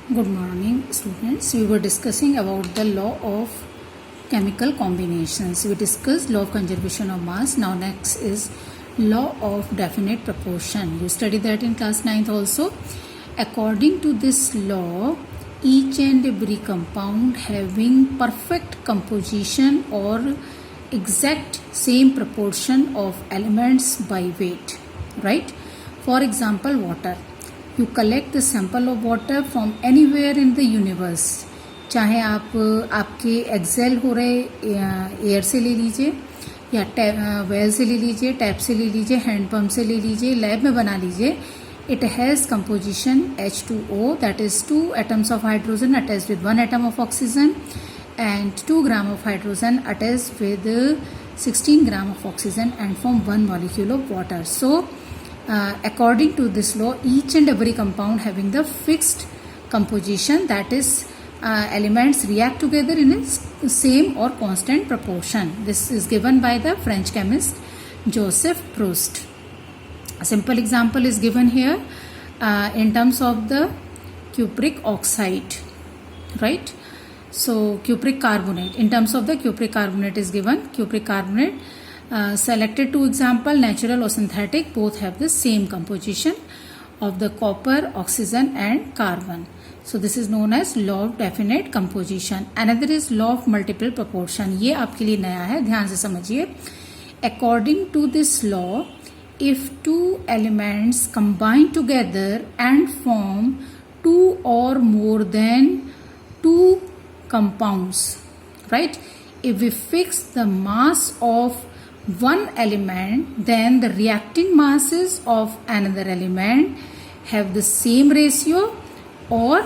Good morning, students. We were discussing about the law of chemical combinations. We discussed law of conservation of mass. Now next is law of definite proportion. You studied that in class 9th also. According to this law, each and every compound having perfect composition or exact same proportion of elements by weight, right? For example, water. You collect the sample of water from anywhere in the universe. चाहे आप आपके Excel हो रहे air से ले लीजिए या well से ले लीजिए, टैप से ले लीजिए, हैंड पंप से ले लीजिए, लैब में बना लीजिए. It has composition H2O, that is 2 atoms of hydrogen attached with 1 atom of oxygen and 2 gram of hydrogen attached with 16 gram of oxygen and form 1 molecule of water. So according to this law, each and every compound having the fixed composition, that is elements react together in a same or constant proportion. This is given by the French chemist Joseph Proust. A simple example is given here in terms of the cupric oxide, right? So cupric carbonate, in terms of the cupric carbonate is given. Cupric carbonate, selected two example, natural or synthetic, both have the same composition of the copper, oxygen and carbon. So this is known as law of definite composition. Another is law of multiple proportion. ये आपके लिए नया है, ध्यान से समझिए. According to this law, if two elements combine together and form two or more than two compounds, right? If we fix the mass of one element, then the reacting masses of another element have the same ratio or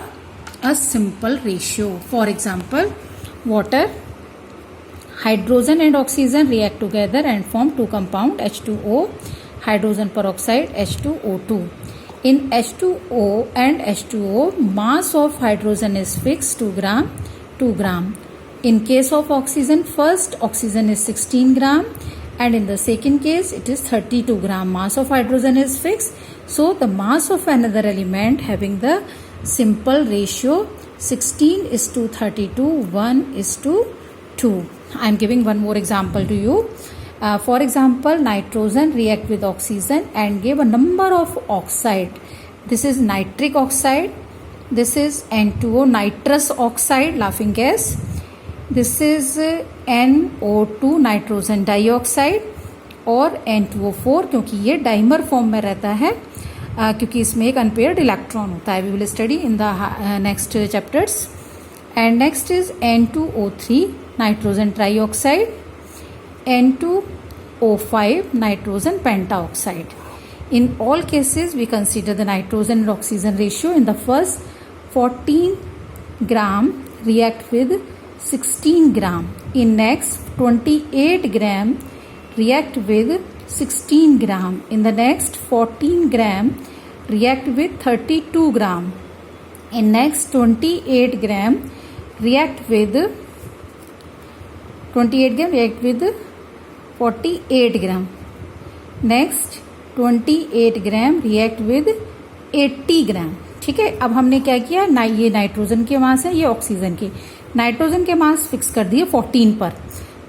a simple ratio. For example, water, hydrogen and oxygen react together and form two compound H2O, hydrogen peroxide H2O2. In H2O and H2O, mass of hydrogen is fixed 2 gram, 2 gram. In case of oxygen, first oxygen is 16 gram and in the second case it is 32 gram. Mass of hydrogen is fixed. So the mass of another element having the simple ratio 16 is to 32, 1 is to 2. I am giving one more example to you. For example, nitrogen react with oxygen and give a number of oxide. This is nitric oxide. This is N2O, nitrous oxide, laughing gas. This is NO2, nitrogen dioxide, और N2O4 क्योंकि ये dimer form में रहता है क्योंकि इसमें एक unpaired electron होता है. We will study in the next chapters. And next is N2O3, nitrogen trioxide, N2O5, nitrogen pentaoxide. In all cases, we consider the nitrogen and oxygen ratio. In the first, 14 gram react with 16 gram. In next, 28 gram react with 16 gram. In the next, 14 gram react with 32 gram. In next, 28 gram react with 48 gram. Next 28 gram react with 80 ग्राम. ठीक है, अब हमने क्या किया, ये nitrogen के मास है, ये ऑक्सीजन के. नाइट्रोजन के मास फिक्स कर दिए 14 पर,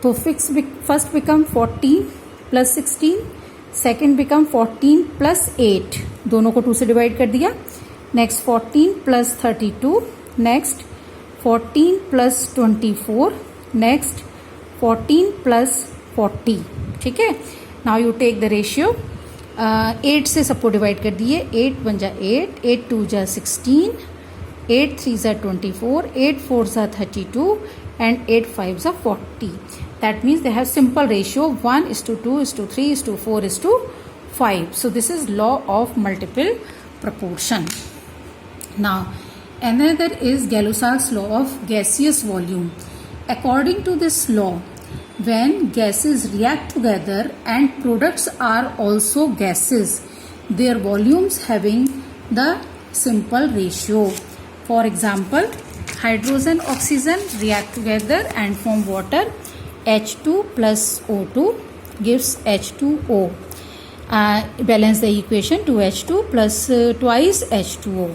तो fix first become 14 plus 16, second become 14 plus 8, दोनों को 2 से डिवाइड कर दिया. Next 14 plus 32, next 14 plus 24, next 14 plus 40. ठीक है, now you take the ratio. 8 से सबको डिवाइड कर दिए. 8 1 जा 8, 8 2 जा 16, 8 3 जा 24, 8 4 जा 32 and 8 5 जा 40. That means they have simple ratio 1:2:3:4:5. So this is law of multiple proportion. Now another is Gay-Lussac's law of gaseous volume. According to this law, when gases react together and products are also gases, their volumes having the simple ratio. For example, hydrogen oxygen react together and form water. H2 plus O2 gives H2O. Balance the equation, 2H2 plus twice H2O.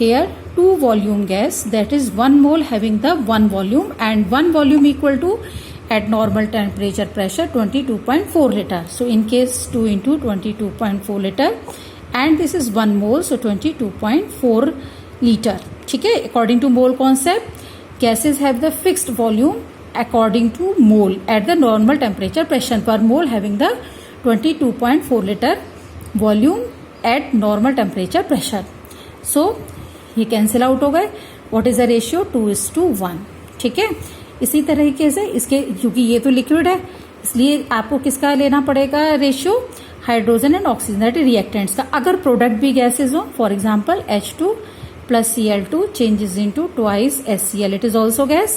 Here 2 volume gas, that is 1 mole having the 1 volume, and 1 volume equal to at normal temperature pressure 22.4 liter. So in case 2 into 22.4 liter, and this is 1 mole, so 22.4 liter. ठीक है, according to mole concept, gases have the fixed volume according to mole at the normal temperature pressure, per mole having the 22.4 liter volume at normal temperature pressure. So ये cancel out हो गए. What is the ratio? 2:1. ठीक है, इसी तरीके से इसके, क्योंकि ये तो लिक्विड है इसलिए आपको किसका लेना पड़ेगा ratio? Hydrogen and oxygen, that reactants का. अगर प्रोडक्ट भी गैसेज हो, for example H2 plus Cl2 changes into twice HCl, it is also gas.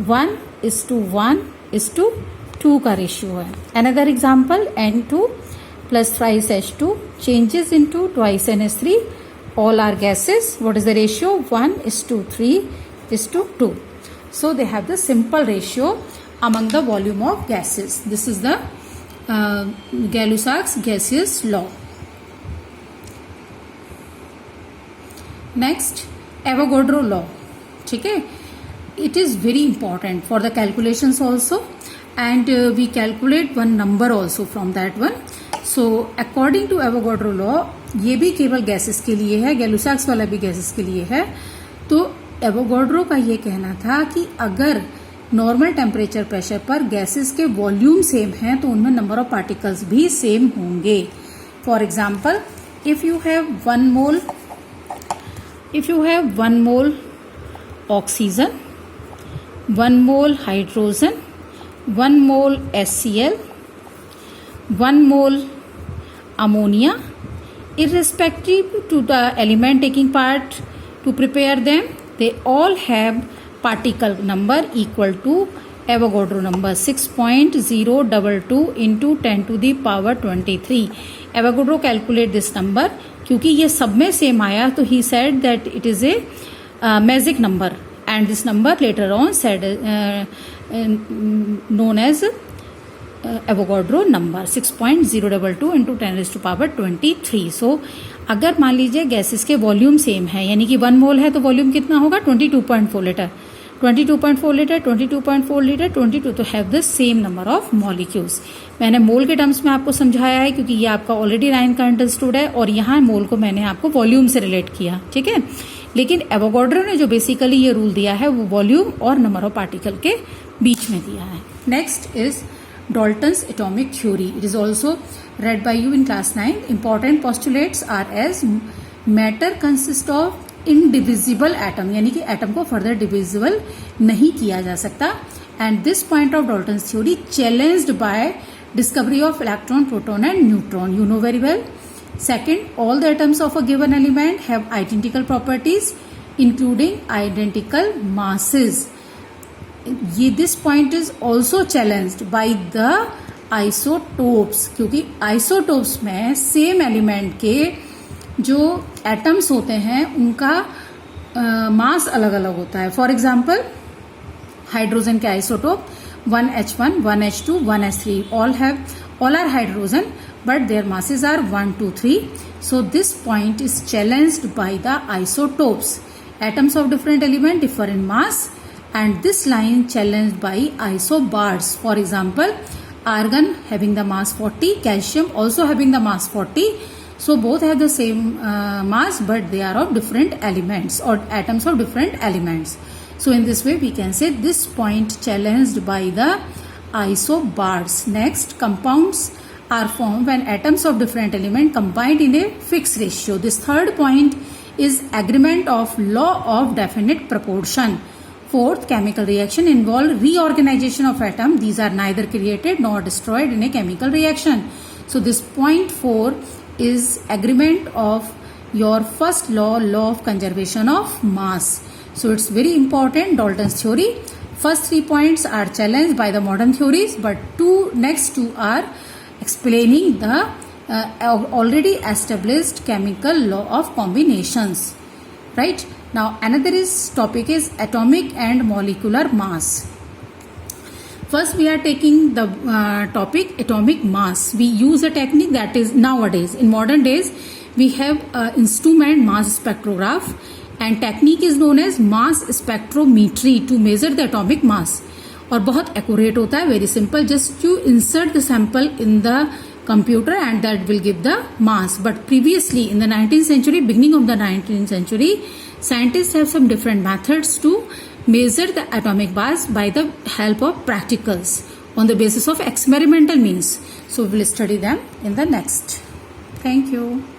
1:1:2 का रेशियो है. Another example, N2 plus thrice H2 changes into twice NH3. All are gases. What is the ratio? 1:3:2. So they have the simple ratio among the volume of gases. This is the Gay-Lussac's gaseous law. Next, Avogadro law. ठीक है, it is very important for the calculations also, and we calculate one number also from that one. So according to Avogadro law, ये भी केवल gases के लिए है, गैलुसाक्स वाला भी गैसेस के लिए है. तो एवोगाड्रो का ये कहना था कि अगर नॉर्मल टेम्परेचर प्रेशर पर गैसेस के वॉल्यूम सेम हैं तो उनमें नंबर ऑफ पार्टिकल्स भी सेम होंगे. For example, if you have 1 mole oxygen, 1 mole hydrogen, 1 mole HCl, 1 mole ammonia, irrespective to the element taking part to prepare them, they all have particle number equal to Avogadro number 6.022 into 10 to the power 23. Avogadro calculate this number क्योंकि ये सब में same आया, तो he said that it is a magic number, and this number later on said known as Avogadro number 6.022 into 10 raised to power 23. So अगर मान लीजिए gases के वॉल्यूम सेम है, यानी कि 1 मोल है तो वॉल्यूम कितना होगा? 22.4 लीटर. 22.4 लीटर, 22.4 लीटर, 22, तो have the same number of molecules. मैंने मोल के टर्म्स में आपको समझाया है क्योंकि ये आपका ऑलरेडी 9 का अंडरस्टूड है, और यहाँ मोल को मैंने आपको वॉल्यूम से रिलेट किया. ठीक है, लेकिन एवोगाड्रो ने जो बेसिकली ये रूल दिया है वो वॉल्यूम और नंबर ऑफ पार्टिकल के बीच में दिया है. Next is Dalton's atomic theory. It is also read by you in class 9. Important postulates are as matter consists of indivisible atom, यानी कि एटम को फर्दर डिविजिबल नहीं किया जा सकता. And this point of Dalton's theory challenged by discovery of electron, proton and neutron. You know very well. Second, all the atoms of a given element have identical properties, including identical masses. ये this point is also challenged by the isotopes, क्योंकि isotopes में same element के जो atoms होते हैं उनका मास अलग अलग होता है. फॉर एग्जाम्पल, हाइड्रोजन के isotope 1H1, 1H2, 1H3 all are hydrogen, but their masses are 1, 2, 3. So this point is challenged by the isotopes. Atoms of different element differ in mass, and this line challenged by isobars. For example, argon having the mass 40, calcium also having the mass 40. So both have the same mass, but they are of different elements or atoms of different elements. So in this way we can say this point challenged by the isobars. Next, compounds are formed when atoms of different element combined in a fixed ratio. This third point is agreement of law of definite proportion. Fourth, chemical reaction involve reorganization of atom. These are neither created nor destroyed in a chemical reaction. So this point 4 is agreement of your first law of conservation of mass. So it's very important, Dalton's theory. First 3 points are challenged by the modern theories, but next two are explaining the already established chemical law of combinations. Right? Now another topic is atomic and molecular mass. First we are taking the topic atomic mass. We use a technique that is nowadays, in modern days, we have instrument mass spectrograph. and technique is known as mass spectrometry to measure the atomic mass. और बहुत accurate होता है, very simple, just you insert the sample in the computer and that will give the mass. But previously in the 19th century, beginning of the 19th century, scientists have some different methods to measure the atomic mass by the help of practicals on the basis of experimental means. So we will study them in the next. Thank you.